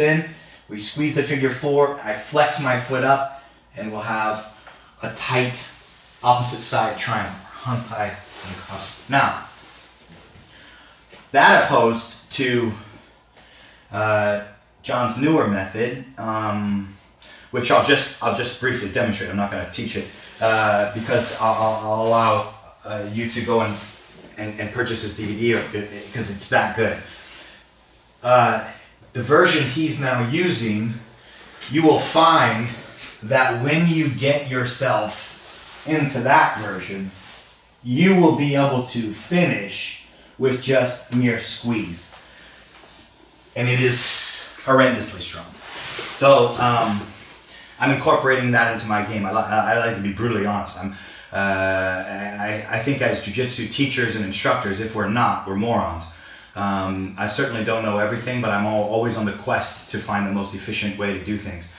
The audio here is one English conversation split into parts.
in, we squeeze the figure 4, I flex my foot up, and we'll have a tight opposite side triangle. Now, that opposed to John's newer method, which I'll just briefly demonstrate. I'm not going to teach it because I'll allow you to go and purchase his DVD because it's that good. The version he's now using, you will find that when you get yourself into that version, you will be able to finish with just mere squeeze. And it is horrendously strong. So I'm incorporating that into my game. I like to be brutally honest. I think as jiu-jitsu teachers and instructors, if we're not, we're morons. I certainly don't know everything, but I'm always on the quest to find the most efficient way to do things.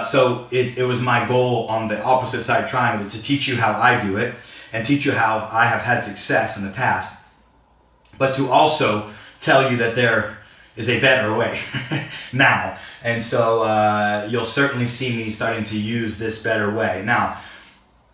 So it was my goal on the opposite side triangle to teach you how I do it and teach you how I have had success in the past, but to also tell you that there is a better way now. And so you'll certainly see me starting to use this better way. Now,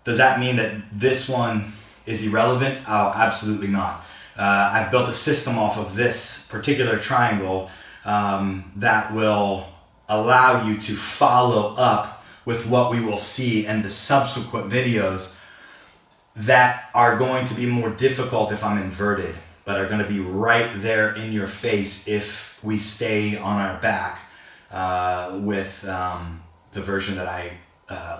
does that mean that this one is irrelevant? Oh, absolutely not. I've built a system off of this particular triangle that will allow you to follow up with what we will see in the subsequent videos that are going to be more difficult if I'm inverted, but are going to be right there in your face if we stay on our back with the version that I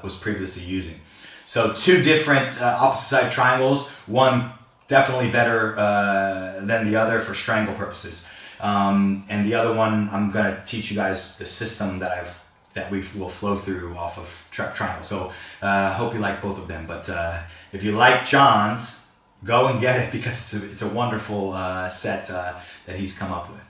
was previously using. So 2 different opposite side triangles, one definitely better than the other for strangle purposes. And the other one, I'm going to teach you guys the system that we will flow through off of triangle. So hope you like both of them. But if you like John's, go and get it because it's a wonderful set that he's come up with.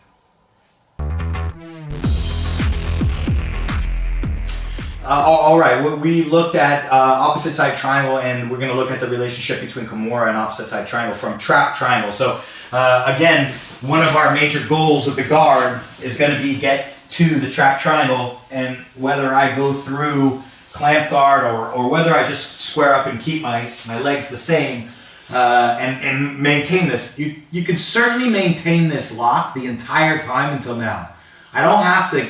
All right, we looked at opposite side triangle, and we're going to look at the relationship between Kimura and opposite side triangle from trap triangle. So again, one of our major goals with the guard is going to be get to the trap triangle, and whether I go through clamp guard or whether I just square up and keep my legs the same and maintain this. You can certainly maintain this lock the entire time until now. I don't have to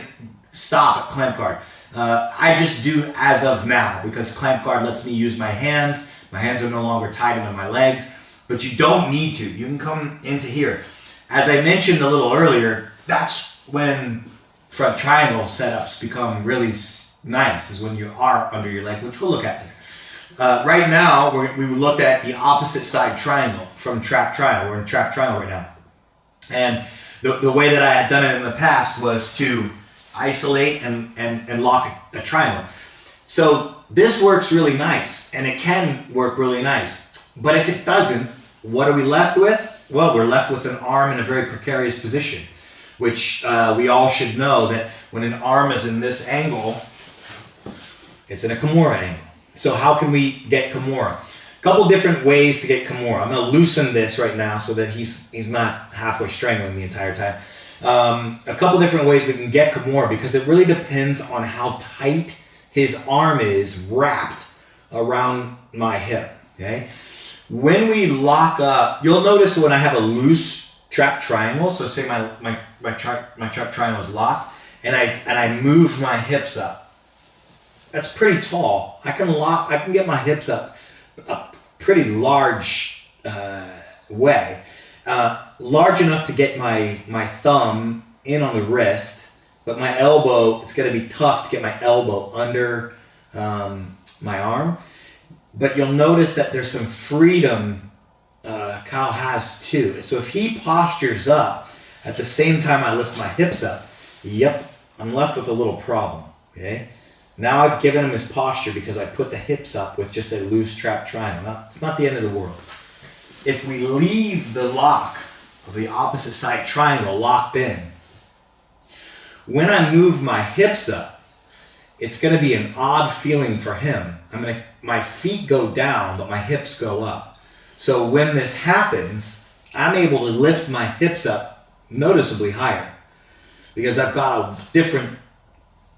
stop at clamp guard. I just do as of now because clamp guard lets me use my hands. My hands are no longer tied into my legs, but you don't need to. You can come into here. As I mentioned a little earlier, that's when front triangle setups become really nice, is when you are under your leg, which we'll look at there. Right now, we looked at the opposite side triangle from trap triangle. We're in trap triangle right now. And the way that I had done it in the past was to isolate and lock a triangle. So this works really nice, and it can work really nice. But if it doesn't, what are we left with? Well, we're left with an arm in a very precarious position, which we all should know that when an arm is in this angle, it's in a Kimura angle. So how can we get Kimura? A couple different ways to get Kimura. I'm going to loosen this right now so that he's not halfway strangling the entire time. A couple different ways we can get Kimura because it really depends on how tight his arm is wrapped around my hip. Okay, when we lock up, you'll notice when I have a loose trap triangle. So say my trap triangle is locked, and I move my hips up. That's pretty tall. I can get my hips up a pretty large way. Large enough to get my thumb in on the wrist, but my elbow, it's going to be tough to get my elbow under my arm. But you'll notice that there's some freedom Kyle has too. So if he postures up at the same time I lift my hips up, yep, I'm left with a little problem. Okay, now I've given him his posture because I put the hips up with just a loose trap triangle. It's not the end of the world. If we leave the lock of the opposite side triangle locked in, when I move my hips up, it's going to be an odd feeling for him. My feet go down, but my hips go up. So when this happens, I'm able to lift my hips up noticeably higher because I've got a different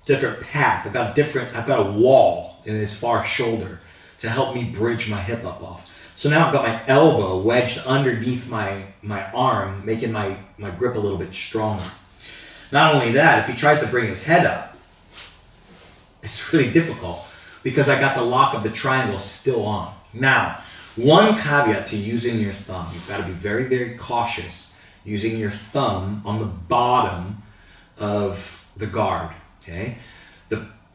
path. I've got a wall in his far shoulder to help me bridge my hip up off. So now I've got my elbow wedged underneath my arm, making my grip a little bit stronger. Not only that, if he tries to bring his head up, it's really difficult because I got the lock of the triangle still on. Now, one caveat to using your thumb, you've got to be very, very cautious using your thumb on the bottom of the guard, okay?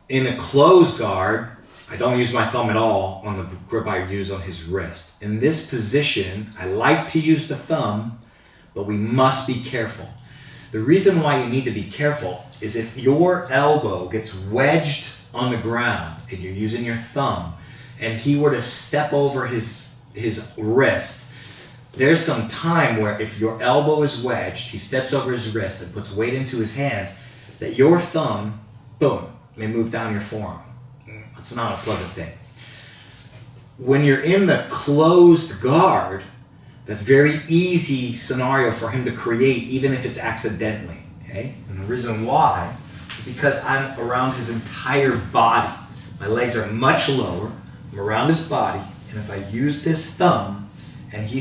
In a closed guard, I don't use my thumb at all on the grip I use on his wrist. In this position, I like to use the thumb, but we must be careful. The reason why you need to be careful is if your elbow gets wedged on the ground and you're using your thumb and he were to step over his wrist, there's some time where if your elbow is wedged, he steps over his wrist and puts weight into his hands, that your thumb, boom, may move down your forearm. It's not a pleasant thing. When you're in the closed guard, that's a very easy scenario for him to create, even if it's accidentally, okay? And the reason why is because I'm around his entire body. My legs are much lower, I'm around his body, and if I use this thumb and he